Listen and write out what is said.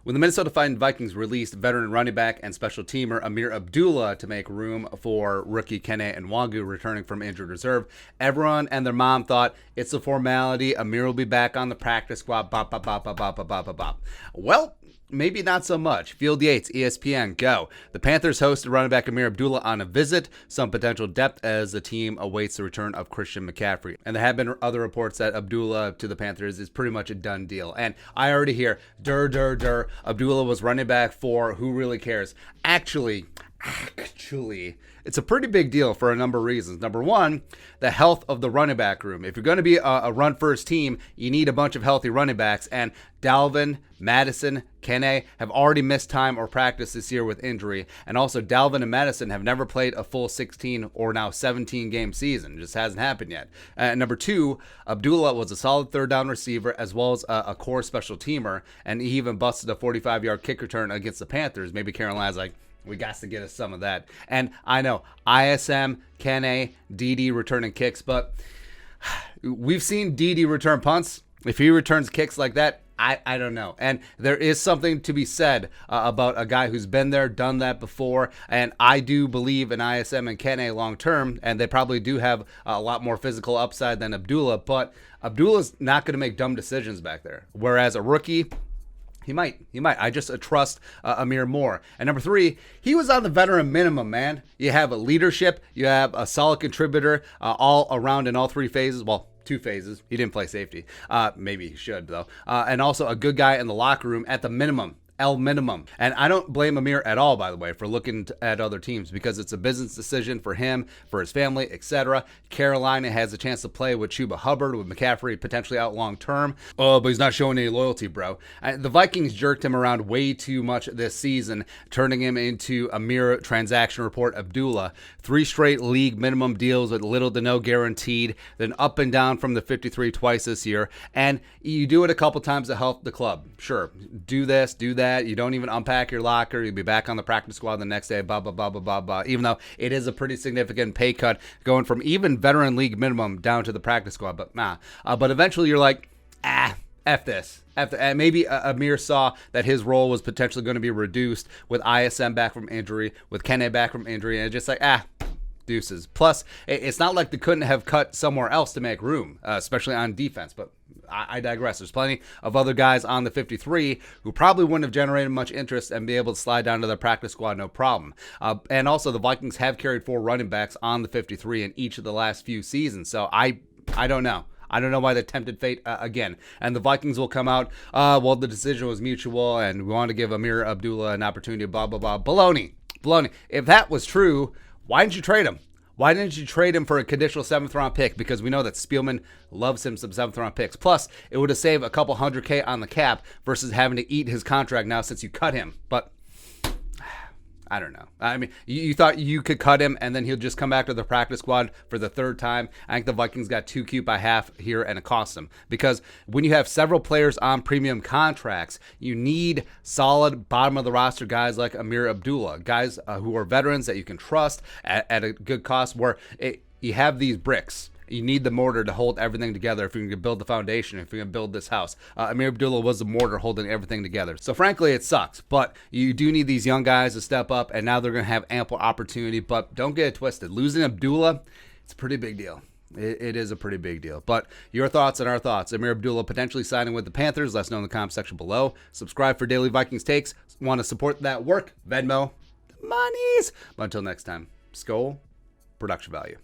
When the Minnesota Vikings released veteran running back and special teamer Ameer Abdullah to make room for rookie Kene Nwangwu returning from injured reserve, everyone and their mom thought it's a formality. Ameer will be back on the practice squad. Bop, bop, bop, bop, bop, bop, bop, bop. Well, maybe not so much. Field Yates, ESPN, go. The Panthers hosted running back Ameer Abdullah on a visit. Some potential depth as the team awaits the return of Christian McCaffrey. And there have been other reports that Abdullah to the Panthers is pretty much a done deal. And I already hear, Abdullah was running back for who really cares. Actually, it's a pretty big deal for a number of reasons. Number one, the health of the running back room. If you're going to be a run-first team, you need a bunch of healthy running backs. And Dalvin, Madison, Kene have already missed time or practice this year with injury. And also, Dalvin and Madison have never played a full 16 or now 17-game season. It just hasn't happened yet. Number two, Abdullah was a solid third-down receiver as well as a core special teamer. And he even busted a 45-yard kick return against the Panthers. Maybe Carolina's like, we got to get us some of that. And I know ISM, Kene, DD returning kicks, but we've seen DD return punts. If he returns kicks like that, I don't know. And there is something to be said about a guy who's been there, done that before. And I do believe in ISM and Kene long term, and they probably do have a lot more physical upside than Abdullah. But Abdullah's not going to make dumb decisions back there. Whereas a rookie, He might. I just trust Ameer more. And number three, he was on the veteran minimum, man. You have a leadership. You have a solid contributor all around in all three phases. Well, 2 phases. He didn't play safety. Maybe he should, though. And also a good guy in the locker room at the minimum. Minimum. And I don't blame Ameer at all, by the way, for looking at other teams because it's a business decision for him, for his family, etc. Carolina has a chance to play with Chuba Hubbard, with McCaffrey potentially out long term. Oh, but he's not showing any loyalty, bro. The Vikings jerked him around way too much this season, turning him into Ameer transaction report Abdullah. 3 straight league minimum deals with little to no guaranteed, then up and down from the 53 twice this year. And you do it a couple times to help the club. Sure, do this, do that. You don't even unpack your locker. You'll be back on the practice squad the next day, blah, blah, blah, blah, blah, blah. Even though it is a pretty significant pay cut going from even veteran league minimum down to the practice squad. But but eventually you're like, F this. And maybe Ameer saw that his role was potentially going to be reduced with ISM back from injury, with Kene back from injury, and just like, deuces. Plus, it's not like they couldn't have cut somewhere else to make room, especially on defense. But I digress. There's plenty of other guys on the 53 who probably wouldn't have generated much interest and be able to slide down to the practice squad no problem. And also, the Vikings have carried 4 running backs on the 53 in each of the last few seasons. So I don't know. I don't know why they tempted fate again. And the Vikings will come out, well, the decision was mutual and we want to give Ameer Abdullah an opportunity, blah, blah, blah. Baloney. If that was true, why didn't you trade him? Why didn't you trade him for a conditional 7th-round pick? Because we know that Spielman loves him some 7th-round picks. Plus, it would have saved a couple $100K on the cap versus having to eat his contract now since you cut him. But I don't know. I mean, you thought you could cut him and then he'll just come back to the practice squad for the 3rd time. I think the Vikings got too cute by half here and it cost them. Because when you have several players on premium contracts, you need solid bottom-of-the-roster guys like Ameer Abdullah, guys who are veterans that you can trust at a good cost where you have these bricks. You need the mortar to hold everything together if you're going to build the foundation, if you're going to build this house. Ameer Abdullah was the mortar holding everything together. So frankly, it sucks. But you do need these young guys to step up, and now they're going to have ample opportunity. But don't get it twisted. Losing Abdullah, it's a pretty big deal. It is a pretty big deal. But your thoughts and our thoughts. Ameer Abdullah potentially signing with the Panthers. Let us know in the comment section below. Subscribe for daily Vikings takes. Want to support that work? Venmo. The monies. But until next time, Skol, production value.